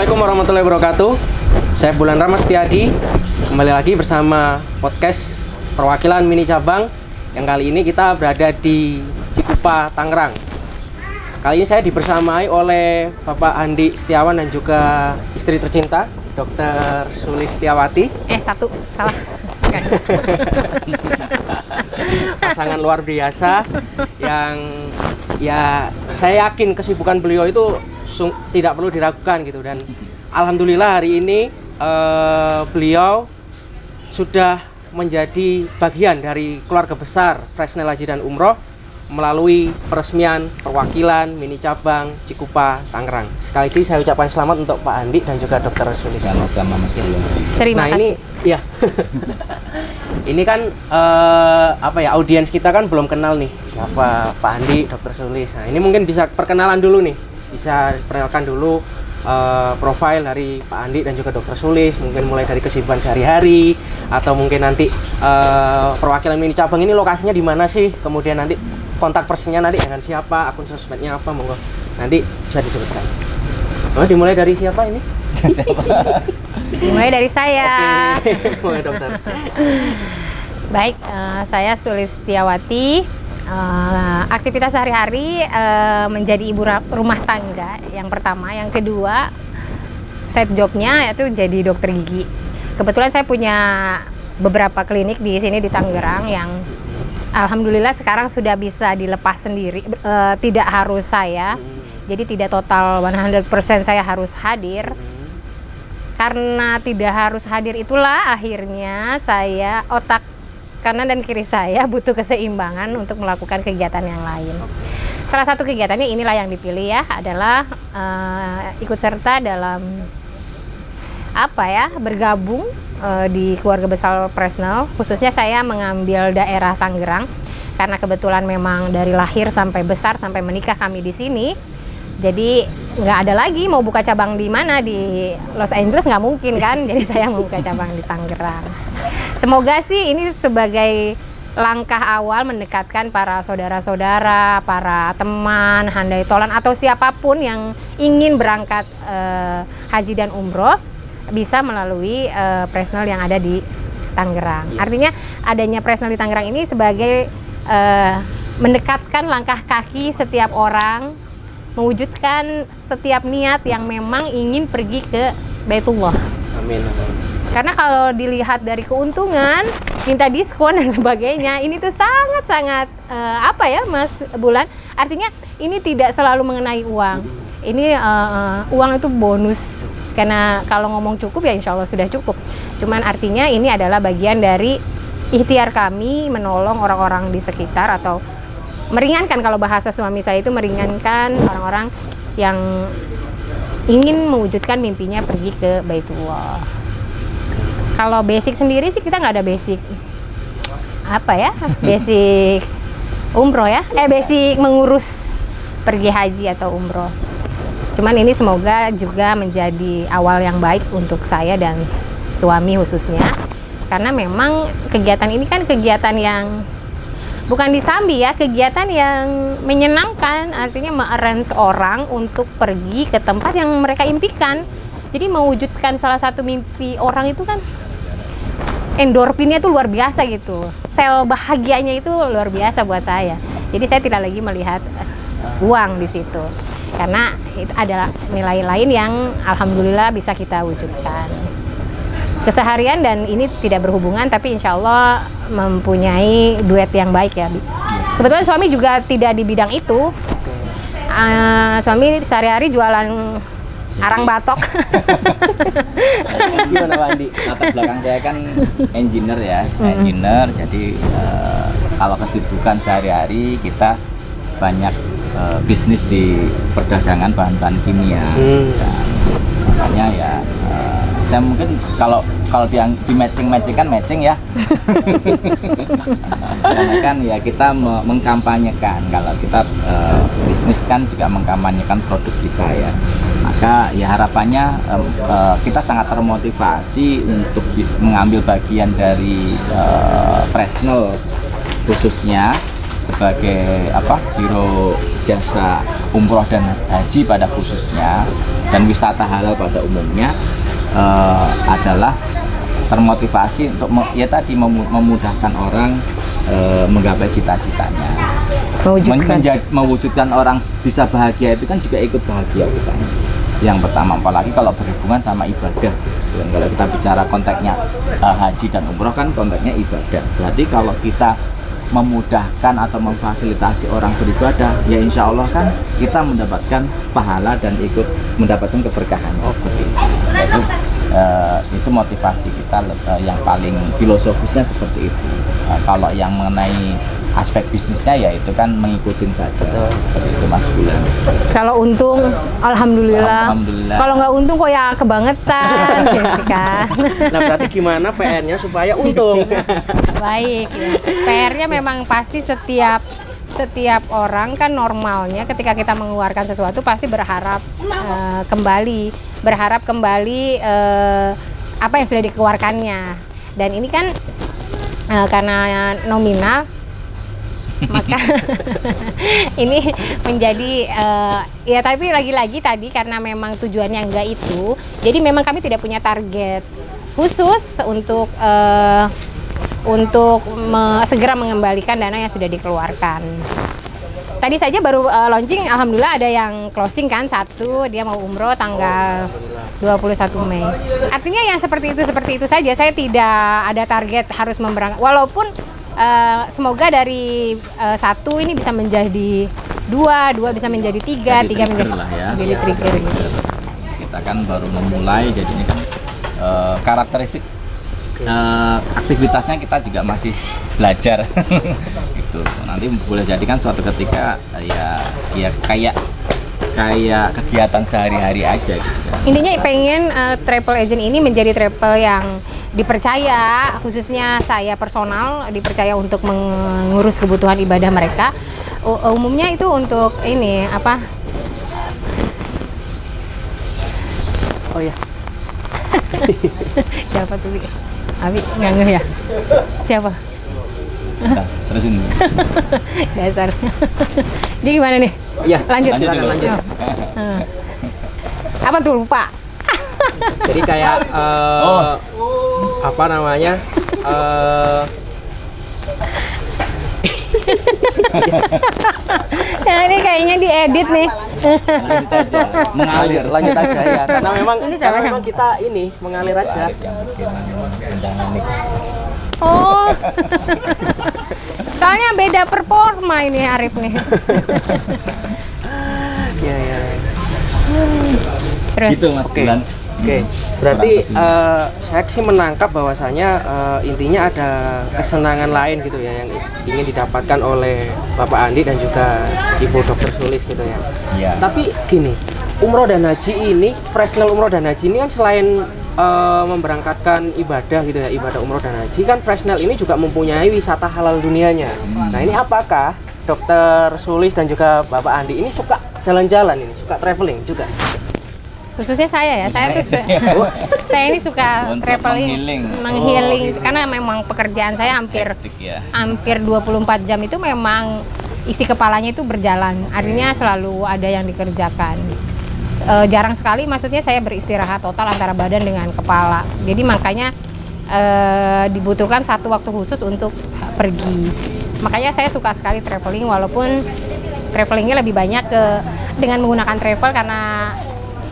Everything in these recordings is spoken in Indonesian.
Assalamualaikum warahmatullahi wabarakatuh. Saya Bulan Rama Setiadi. Kembali lagi bersama podcast perwakilan mini cabang. Yang kali ini kita berada di Cikupa, Tangerang. Kali ini saya dibersamai oleh Bapak Andi Setiawan dan juga istri tercinta, Dr. Sulistiawati. Satu, salah. Pasangan luar biasa yang ya saya yakin kesibukan beliau itu tidak perlu diragukan gitu, dan alhamdulillah hari ini beliau sudah menjadi bagian dari keluarga besar Fresnel Haji dan Umroh melalui peresmian perwakilan mini cabang Cikupa, Tangerang. Sekali lagi saya ucapkan selamat untuk Pak Andi dan juga Dr. Sulis. Sama-sama Mas Ilham. Terima kasih. Ini ya. Ini kan audiens kita kan belum kenal nih siapa Pak Andi, Dr. Sulis. Nah, ini mungkin bisa perkenalan dulu nih. Bisa perkenalkan dulu profil dari Pak Andi dan juga Dr. Sulis, mungkin mulai dari kesibukan sehari-hari atau mungkin nanti perwakilan mini cabang ini lokasinya di mana sih, kemudian nanti kontak personnya nanti dengan siapa, akun sosmednya apa, monggo nanti bisa disebutkan. Dimulai dari siapa ini? Dimulai dari saya. Oke, mulai dokter. Baik, saya Sulistiawati. Aktivitas sehari-hari menjadi ibu rumah tangga yang pertama, yang kedua side jobnya yaitu jadi dokter gigi. Kebetulan saya punya beberapa klinik di sini di Tangerang yang alhamdulillah sekarang sudah bisa dilepas sendiri, tidak harus saya, jadi tidak total 100% saya harus hadir. Karena tidak harus hadir itulah akhirnya saya otak kanan dan kiri saya butuh keseimbangan untuk melakukan kegiatan yang lain. Salah satu kegiatannya inilah yang dipilih ya, adalah ikut serta dalam bergabung di keluarga besar Fresnel. Khususnya saya mengambil daerah Tangerang karena kebetulan memang dari lahir sampai besar sampai menikah kami di sini. Jadi nggak ada lagi mau buka cabang di mana, di Los Angeles nggak mungkin kan, jadi saya mau buka cabang di Tangerang. Semoga sih ini sebagai langkah awal mendekatkan para saudara-saudara, para teman, handai tolan atau siapapun yang ingin berangkat haji dan umroh bisa melalui Fresnel yang ada di Tangerang. Artinya adanya Fresnel di Tangerang ini sebagai mendekatkan langkah kaki setiap orang, mewujudkan setiap niat yang memang ingin pergi ke Baitullah. Amin. Karena kalau dilihat dari keuntungan, minta diskon dan sebagainya, ini tuh sangat-sangat Mas Bulan. Artinya ini tidak selalu mengenai uang. Ini uang itu bonus. Karena kalau ngomong cukup ya insya Allah sudah cukup. Cuman artinya ini adalah bagian dari ikhtiar kami menolong orang-orang di sekitar atau meringankan, kalau bahasa suami saya itu meringankan orang-orang yang ingin mewujudkan mimpinya pergi ke Baitullah. Kalau basic sendiri sih kita nggak ada basic basic umroh ya, basic mengurus pergi haji atau umroh. Cuman ini semoga juga menjadi awal yang baik untuk saya dan suami khususnya, karena memang kegiatan ini kan kegiatan yang bukan disambi ya, kegiatan yang menyenangkan, artinya me-arrange orang untuk pergi ke tempat yang mereka impikan. Jadi mewujudkan salah satu mimpi orang itu kan endorfinnya itu luar biasa gitu. Sel bahagianya itu luar biasa buat saya. Jadi saya tidak lagi melihat uang di situ. Karena itu adalah nilai lain yang alhamdulillah bisa kita wujudkan. Keseharian dan ini tidak berhubungan, tapi insya Allah mempunyai duet yang baik ya. Kebetulan suami juga tidak di bidang itu. Suami sehari-hari jualan arang batok. Gimana Pak Andi? Latar belakang saya kan engineer ya, engineer. Jadi kalau kesibukan sehari-hari kita banyak bisnis di perdagangan bahan-bahan kimia. Dan makanya ya saya mungkin kalau di matching kan matching ya. Karena kan ya kita mengkampanyekan, kalau kita bisnis kan juga mengkampanyekan produk kita ya. Maka ya harapannya kita sangat termotivasi untuk mengambil bagian dari Fresnel khususnya sebagai biro jasa umroh dan haji pada khususnya dan wisata halal pada umumnya adalah termotivasi untuk memudahkan orang menggapai cita-citanya. Mewujudkan orang bisa bahagia itu kan juga ikut bahagia kita. Yang pertama, apalagi kalau berhubungan sama ibadah. Dan kalau kita bicara konteksnya haji dan umroh kan konteksnya ibadah. Berarti kalau kita memudahkan atau memfasilitasi orang beribadah, ya insya Allah kan kita mendapatkan pahala dan ikut mendapatkan keberkahan. Seperti itu. Itu motivasi kita yang paling filosofisnya seperti itu. Kalau yang mengenai aspek bisnisnya ya itu kan mengikutin saja. Seperti itu Mas Bulan. Kalau untung, alhamdulillah. Alhamdulillah. Kalau nggak untung kok ya kebangetan, gitu kan. Nah berarti gimana PR-nya supaya untung? Baik, ya. PR-nya memang pasti setiap orang kan normalnya ketika kita mengeluarkan sesuatu pasti berharap kembali apa yang sudah dikeluarkannya. Dan ini kan karena nominal maka ini menjadi ya tapi lagi-lagi tadi karena memang tujuannya enggak itu, jadi memang kami tidak punya target khusus untuk segera mengembalikan dana yang sudah dikeluarkan. Tadi saja baru launching, alhamdulillah ada yang closing kan, satu dia mau umroh tanggal 21 Mei. Artinya yang seperti itu saja, saya tidak ada target harus memberangkat. Walaupun semoga dari satu ini bisa menjadi dua bisa menjadi tiga menjadi trigger gitu. Kita kan baru memulai, jadi ini kan karakteristik aktivitasnya kita juga masih belajar. Gitu. Nanti boleh jadi kan suatu ketika ya kayak kegiatan sehari-hari aja gitu. Intinya pengen travel agent ini menjadi travel yang dipercaya, khususnya saya personal dipercaya untuk mengurus kebutuhan ibadah mereka. Umumnya itu untuk ini apa? Oh ya. Siapa tuh? Abi nggak ngeh ya? Siapa? Nah, terusin. Dasar. Jadi gimana nih? Ya, lanjut. lanjut. Apa tuh lupa? Jadi kayak apa namanya? Ya, ini kayaknya diedit nih. Lanjut aja ya. Karena memang kita ini mengalir aja. Oh. Soalnya beda performa ini Arif nih. Ya. Terus. Gitu Mas Bulan. Oke, berarti saya sih menangkap bahwasanya intinya ada kesenangan lain gitu ya yang ingin didapatkan oleh Bapak Andi dan juga Ibu Dr. Sulis gitu ya. Iya. Tapi gini, umroh dan haji ini, Fresnel umroh dan haji ini kan selain memberangkatkan ibadah gitu ya, ibadah umroh dan haji kan Fresnel ini juga mempunyai wisata halal dunianya. Nah ini apakah Dr. Sulis dan juga Bapak Andi ini suka jalan-jalan ini, suka traveling juga? Khususnya saya ya, saya ini suka Untuk traveling, menghealing karena memang pekerjaan saya hampir 24 jam itu memang isi kepalanya itu berjalan, artinya selalu ada yang dikerjakan. Jarang sekali maksudnya saya beristirahat total antara badan dengan kepala, jadi makanya dibutuhkan satu waktu khusus untuk pergi. Makanya saya suka sekali traveling, walaupun travelingnya lebih banyak dengan menggunakan travel karena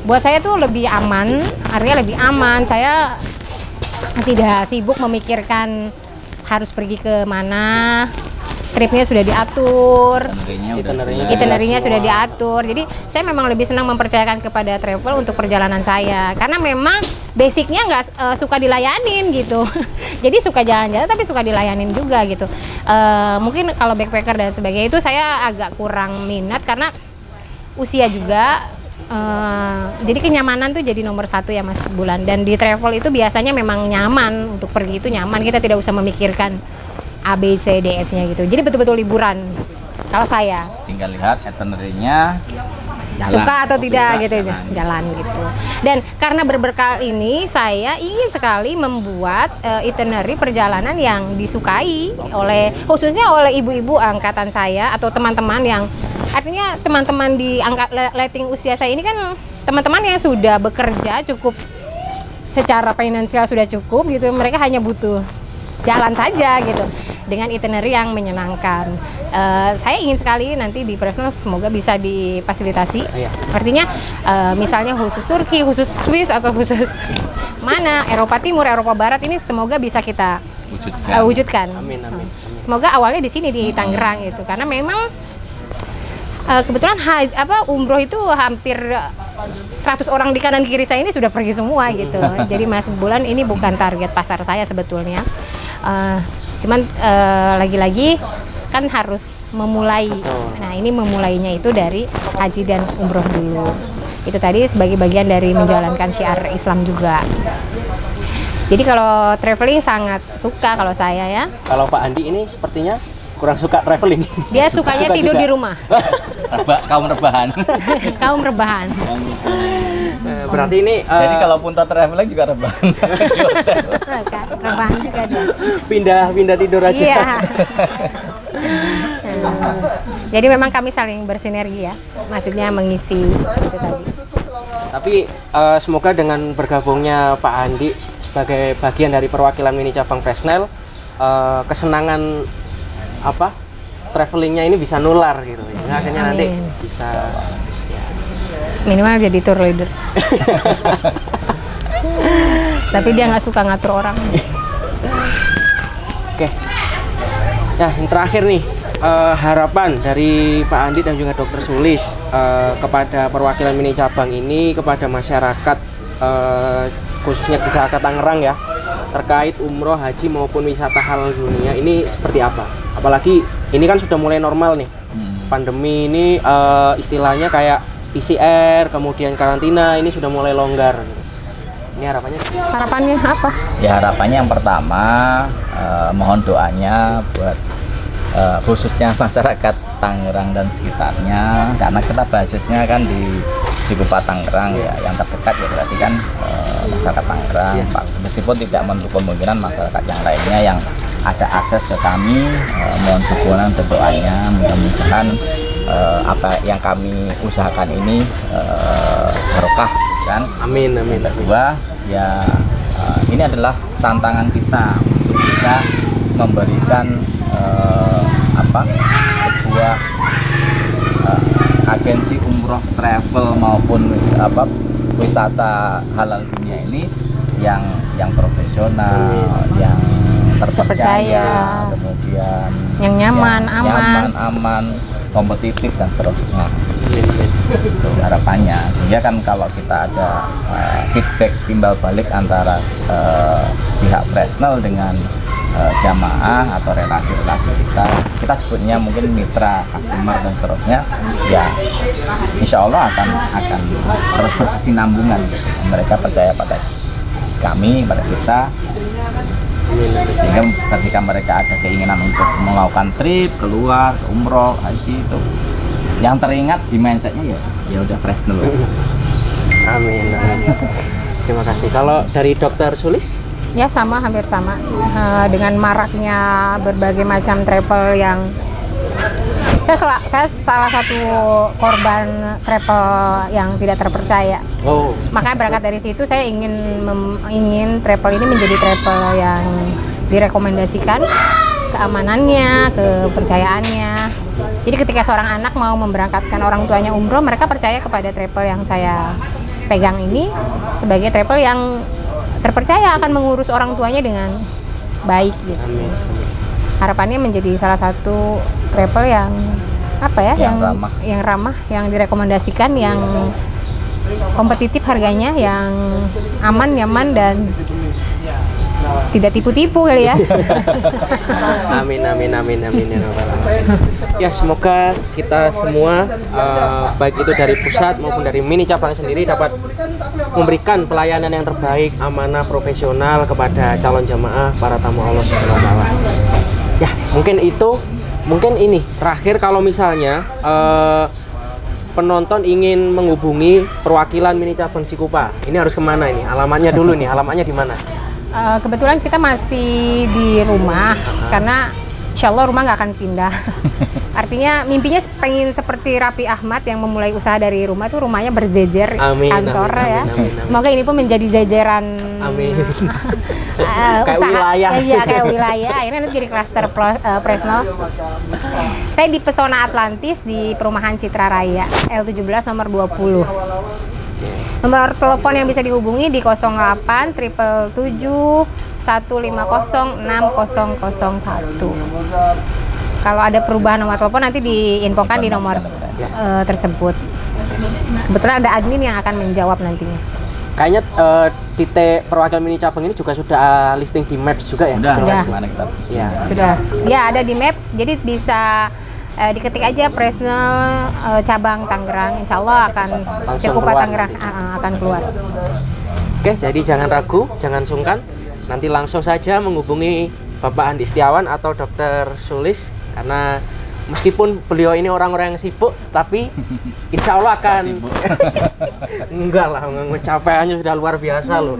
buat saya tuh lebih aman, artinya lebih aman. Saya tidak sibuk memikirkan harus pergi ke mana, tripnya sudah diatur, itinerary-nya sudah diatur. Jadi saya memang lebih senang mempercayakan kepada travel untuk perjalanan saya, karena memang basicnya nggak suka dilayanin gitu. Jadi suka jalan-jalan tapi suka dilayanin juga gitu. Mungkin kalau backpacker dan sebagainya itu saya agak kurang minat karena usia juga. Jadi kenyamanan tuh jadi nomor satu ya Mas Bulan, dan di travel itu biasanya memang nyaman, untuk pergi itu nyaman, kita tidak usah memikirkan A, B, C, D, F nya gitu, jadi betul-betul liburan kalau saya. Tinggal lihat itinerary-nya suka atau tidak gitu, jalan gitu. Dan karena berberkah ini saya ingin sekali membuat itinerary perjalanan yang disukai oleh, khususnya oleh ibu-ibu angkatan saya atau teman-teman yang Artinya teman-teman di angka letting usia saya ini kan teman-teman yang sudah bekerja cukup, secara finansial sudah cukup gitu, mereka hanya butuh jalan saja gitu dengan itinerary yang menyenangkan. Saya ingin sekali nanti di Fresnel semoga bisa difasilitasi. Iya. Artinya misalnya khusus Turki, khusus Swiss atau khusus mana Eropa Timur, Eropa Barat ini semoga bisa kita wujudkan. Amin, amin. Semoga awalnya di sini di Tangerang itu, karena memang kebetulan umroh itu hampir 100 orang di kanan kiri saya ini sudah pergi semua gitu. Jadi masuk bulan ini bukan target pasar saya sebetulnya. Cuman lagi-lagi kan harus memulai. Nah, ini memulainya itu dari haji dan umroh dulu. Itu tadi sebagai bagian dari menjalankan syiar Islam juga. Jadi kalau traveling sangat suka kalau saya ya. Kalau Pak Andi ini sepertinya kurang suka traveling. Dia sukanya Suka tidur juga. di rumah. Kaum rebahan. Kaum rebahan. Berarti ini Jadi kalau Punta traveling juga rebahan. Rebahan juga dia. pindah tidur aja. Iya. Jadi memang kami saling bersinergi ya. Maksudnya mengisi itu tadi. Tapi semoga dengan bergabungnya Pak Andi sebagai bagian dari perwakilan mini cabang Fresnel, kesenangan travelingnya ini bisa nular gitu. Ya, akhirnya nanti bisa minimal jadi tour leader. Tapi dia nggak suka ngatur orang. Oke. Nah, yang terakhir nih, harapan dari Pak Andi dan juga Dr. Sulis kepada perwakilan mini cabang ini, kepada masyarakat khususnya masyarakat Tangerang ya, terkait umroh, haji maupun wisata halal dunia ini seperti apa? Apalagi ini kan sudah mulai normal nih. Pandemi ini istilahnya kayak PCR, kemudian karantina ini sudah mulai longgar. Ini harapannya? Harapannya apa? Ya harapannya yang pertama mohon doanya buat khususnya masyarakat Tangerang dan sekitarnya, karena kita basisnya kan di Bupati Tangerang ya, yang terdekat ya berarti kan masyarakat Tangerang. Meskipun tidak menutup kemungkinan masyarakat yang lainnya yang ada akses ke kami, mohon dukungan dan doanya, mudah-mudahan apa yang kami usahakan ini barokah kan. Amin, amin. Kedua ya ini adalah tantangan kita untuk bisa memberikan sebuah agensi umroh travel maupun wisata halal dunia ini yang profesional, yang terpercaya, kemudian yang nyaman, aman, kompetitif dan seterusnya. Itu harapannya. Sehingga kan kalau kita ada feedback timbal balik antara pihak Fresnel dengan jamaah atau relasi-relasi kita sebutnya mungkin mitra, customer dan seterusnya, ya insya Allah akan terus berkesinambungan gitu. Mereka percaya pada kami, pada kita, sehingga ketika mereka ada keinginan untuk melakukan trip keluar, umroh, haji, itu yang teringat di mindsetnya ya udah Fresnel. Amin, amin. Terima kasih. Kalau dari Dr. Sulis? Ya sama, hampir sama. Dengan maraknya berbagai macam travel yang saya salah satu korban travel yang tidak terpercaya. Oh. Makanya berangkat dari situ saya ingin travel ini menjadi travel yang direkomendasikan, keamanannya, kepercayaannya. Jadi ketika seorang anak mau memberangkatkan orang tuanya umroh, mereka percaya kepada travel yang saya pegang ini sebagai travel yang terpercaya akan mengurus orang tuanya dengan baik gitu. Amin. Harapannya menjadi salah satu travel yang yang ramah, yang direkomendasikan, yang kompetitif harganya, yang aman, nyaman dan tidak tipu-tipu kali ya. Amin, amin, amin, amin ya Rabbal Alamin. Ya, semoga kita semua baik itu dari pusat maupun dari mini cabang sendiri dapat memberikan pelayanan yang terbaik, amanah, profesional kepada calon jamaah, para tamu Allah Subhanahu wa taala. Ya, mungkin ini terakhir, kalau misalnya penonton ingin menghubungi perwakilan mini cabang Cikupa, ini harus kemana ini? Alamatnya dulu nih, alamatnya di mana? Kebetulan kita masih di rumah karena insya Allah rumah nggak akan pindah. Artinya mimpinya pengen seperti Raffi Ahmad yang memulai usaha dari rumah tuh rumahnya berjejer Amin, kantor amin, ya. amin, amin, amin. Semoga ini pun menjadi jajaran Amin. kayak wilayah. Iya, kayak wilayah. Akhirnya nanti jadi klaster Presnol. Saya di Pesona Atlantis di Perumahan Citra Raya L17 nomor 20. Nomor telepon yang bisa dihubungi di 08 777 150 6001. Kalau ada perubahan nomor telepon nanti diinfokan di nomor tersebut. Kebetulan ada admin yang akan menjawab nantinya. Kayaknya titik perwakilan mini cabang ini juga sudah listing di Maps juga ya? Sudah. Mana kita? Iya. Sudah. Ya, ada di Maps. Jadi bisa diketik aja Presnol cabang Tangerang. Insya Allah akan Langsung Cikupa keluar Tangerang akan keluar. Oke, jadi jangan ragu, jangan sungkan. Nanti langsung saja menghubungi Bapak Andi Setiawan atau Dr. Sulis, karena meskipun beliau ini orang-orang yang sibuk, tapi insya Allah akan enggak lah, capaiannya sudah luar biasa loh.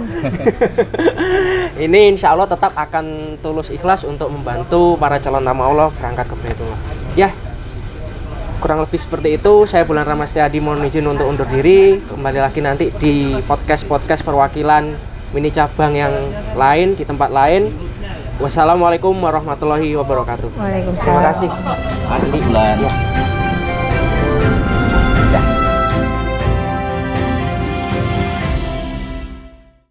Ini insya Allah tetap akan tulus ikhlas untuk membantu para calon tamu Allah berangkat ke Baitullah. Ya, kurang lebih seperti itu. Saya Bulan Ramastiadi mohon izin untuk undur diri. Kembali lagi nanti di podcast perwakilan mini cabang yang lain di tempat lain. Wassalamualaikum warahmatullahi wabarakatuh. Waalaikumsalam. Terima kasih. Masih Bulan. Ya.